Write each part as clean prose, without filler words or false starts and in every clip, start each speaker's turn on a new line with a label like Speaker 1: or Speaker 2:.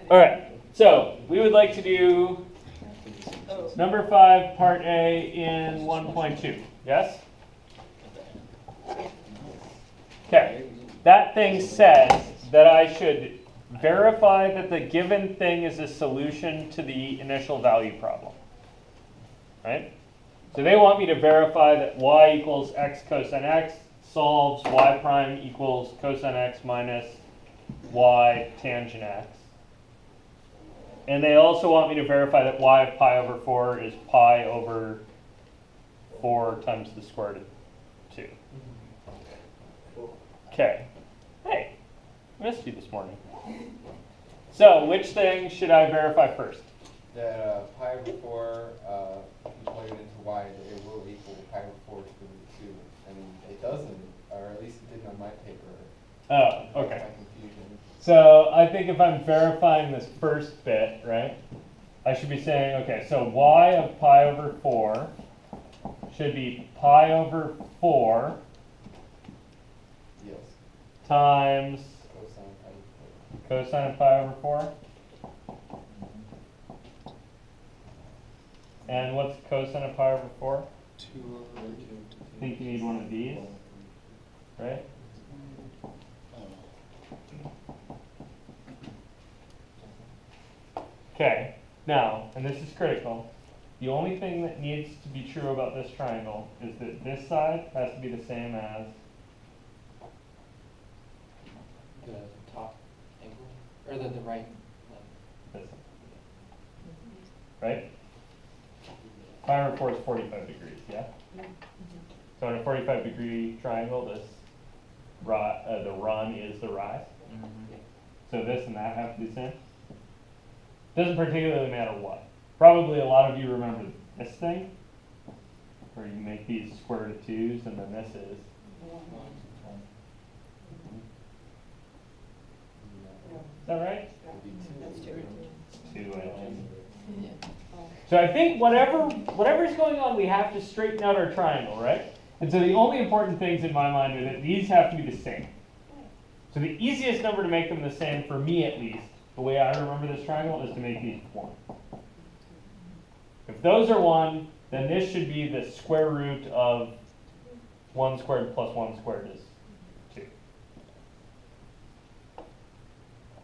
Speaker 1: All right, so we would like to do number 5, part A in 1.2. Yes? Okay, that thing says that I should verify that the given thing is a solution to the initial value problem. Right? So they want me to verify that y equals x cosine x solves y prime equals cosine x minus y tangent x. And they also want me to verify that y of pi over 4 is pi over 4 times the square root of 2. Okay. Hey, missed you this morning. So which thing should I verify first?
Speaker 2: That pi over 4, if you plug it into y, it will equal pi over 4 to the root 2. And it doesn't, or at least it didn't on my paper.
Speaker 1: Oh, okay.
Speaker 2: That's my confusion.
Speaker 1: So I think if I'm verifying this first bit, right, I should be saying, okay, so y of pi over 4 should be pi over 4
Speaker 2: Yes.
Speaker 1: times
Speaker 2: Cosine pi over 4.
Speaker 1: cosine of pi over 4. And what's cosine of pi over 4?
Speaker 3: 2 over 2.
Speaker 1: I think you need one of these, right? Okay, now, and this is critical, the only thing that needs to be true about this triangle is that this side has to be the same as
Speaker 3: The top angle? Or the right leg?
Speaker 1: this. Right? Pi over 4 is 45 degrees, yeah? So in a 45-degree triangle, this the run is the rise. So this and that have to be the same. Doesn't particularly matter what. Probably a lot of you remember this thing, where you make these square root of 2's, and then this is. Is that right?
Speaker 2: Would be 2.
Speaker 1: 2, I think. So I think whatever's going on, we have to straighten out our triangle, right? And so the only important things in my mind are that these have to be the same. So the easiest number to make them the same, for me at least, the way I remember this triangle, is to make these 1. If those are 1, then this should be the square root of 1 squared plus 1 squared is 2.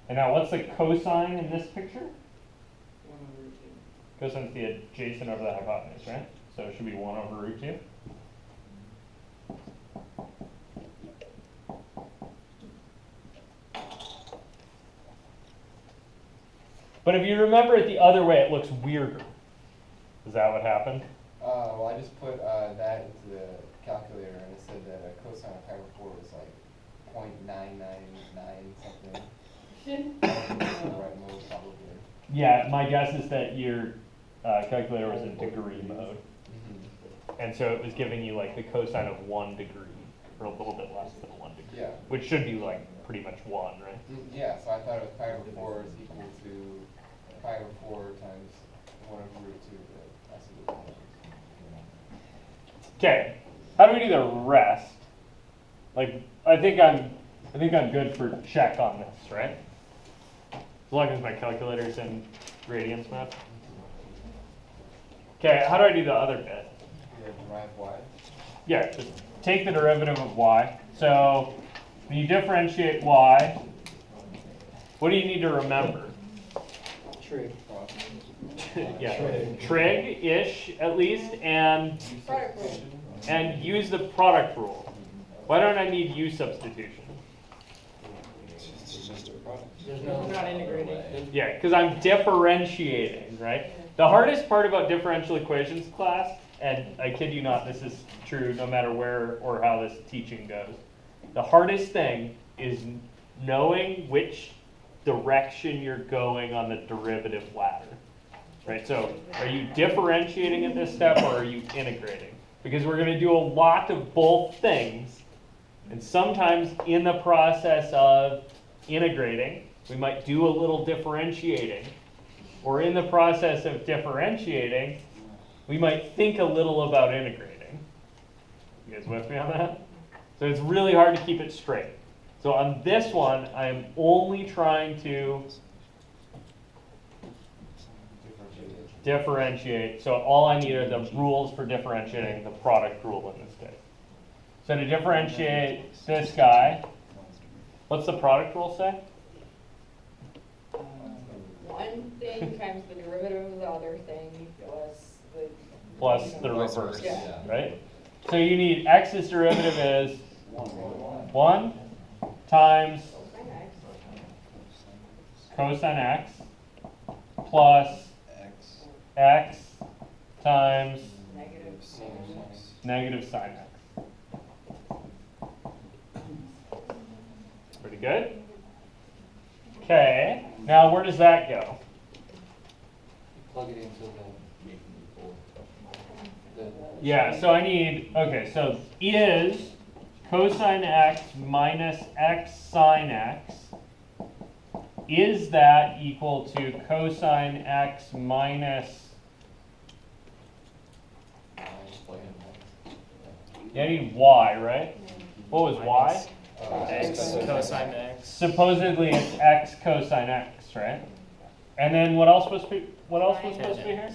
Speaker 1: And now what's the cosine in this picture? Cosine's the adjacent over the hypotenuse, right? So it should be 1 over root 2. But if you remember it the other way, it looks weirder. Is that what happened?
Speaker 2: Well, I just put that into the calculator, and it said that a cosine of pi over 4 is like 0.999 something. That's the right mode, probably.
Speaker 1: Yeah, my guess is that your calculator was in degree mode. And so it was giving you like the cosine of 1 degree, or a little bit less than 1 degree.
Speaker 2: Yeah.
Speaker 1: Which should be like pretty much 1, right?
Speaker 2: Yeah, so I thought it was pi over 4 is equal to pi over 4 times 1 over root 2, but I see what it is.
Speaker 1: Okay, how do we do the rest? Like, I think I'm good for check on this, right? As long as my calculator's in gradients mode. Okay, how do I do the other bit?
Speaker 2: Yeah, derive y.
Speaker 1: Yeah, just take the derivative of y. So when you differentiate y, what do you need to remember?
Speaker 3: Trig.
Speaker 1: Yeah, trig-ish at least, and use the product rule. Why don't I need u substitution?
Speaker 3: It's just a product.
Speaker 4: There's no, not integrating.
Speaker 1: Yeah, because I'm differentiating, right? The hardest part about differential equations class, and I kid you not, this is true no matter where or how this teaching goes. The hardest thing is knowing which direction you're going on the derivative ladder, right? So are you differentiating at this step, or are you integrating? Because we're going to do a lot of both things, and sometimes in the process of integrating, we might do a little differentiating, or in the process of differentiating, we might think a little about integrating. You guys with me on that? So it's really hard to keep it straight. So on this one, I am only trying to differentiate. So all I need are the rules for differentiating the product rule in this case. So to differentiate this guy, what's the product rule say?
Speaker 4: One thing times the derivative of the other thing
Speaker 1: Plus the
Speaker 3: Vice
Speaker 1: reverse,
Speaker 3: versa.
Speaker 4: Yeah.
Speaker 1: right? So you need x's derivative is 1 times cosine x plus x times negative sine x. Pretty good. Okay, now where does that go?
Speaker 3: Plug it into the
Speaker 1: Yeah, so I need, okay, so is cosine x minus x sine x, is that equal to cosine x minus, yeah, I need y, right? What was y?
Speaker 5: X cosine x.
Speaker 1: Supposedly it's x cosine x, right? And then what else was supposed to be here?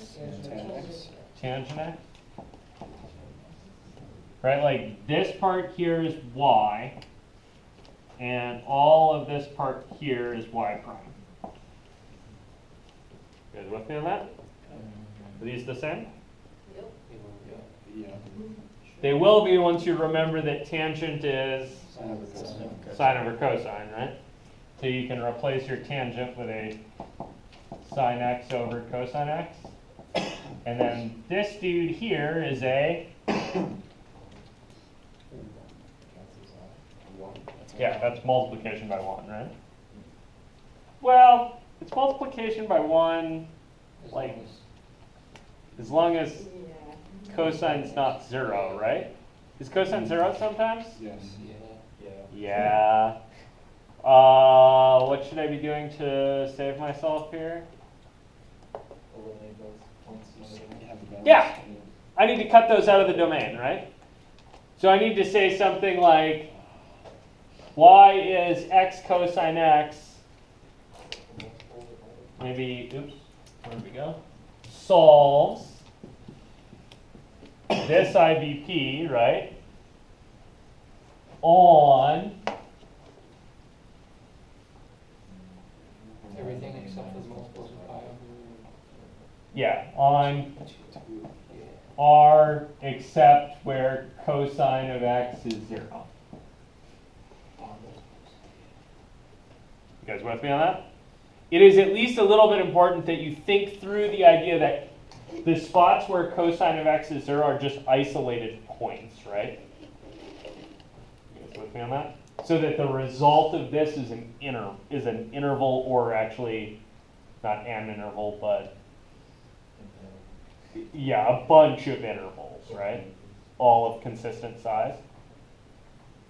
Speaker 1: Tangent x. Right, like this part here is y, and all of this part here is y prime. You guys with me on that? Are these the same? They will be once you remember that tangent is sine over cosine, right? So you can replace your tangent with a sine x over cosine x. And then this dude here is a, yeah, that's multiplication by 1, right? Well, it's multiplication by 1, like, as long as cosine's not 0, right? Is cosine 0 sometimes?
Speaker 3: Yes.
Speaker 1: Yeah. What should I be doing to save myself here? Yeah. I need to cut those out of the domain, right? So I need to say something like y is x cosine x. Maybe, oops, where did we go? Solves this IVP, right? On
Speaker 3: Everything except for the multiples of pi over.
Speaker 1: yeah, on R except where cosine of x is 0. You guys with me on that? It is at least a little bit important that you think through the idea that the spots where cosine of x is 0 are just isolated points, right? You guys with me on that? So that the result of this is an interval, or actually not an interval, but yeah, a bunch of intervals, right? All of consistent size.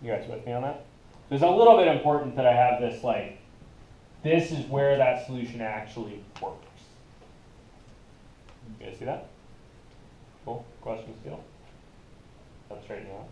Speaker 1: You guys with me on that? It's a little bit important that I have this, like, this is where that solution actually works. You guys see that? Cool. Questions, Steele? That's straight now.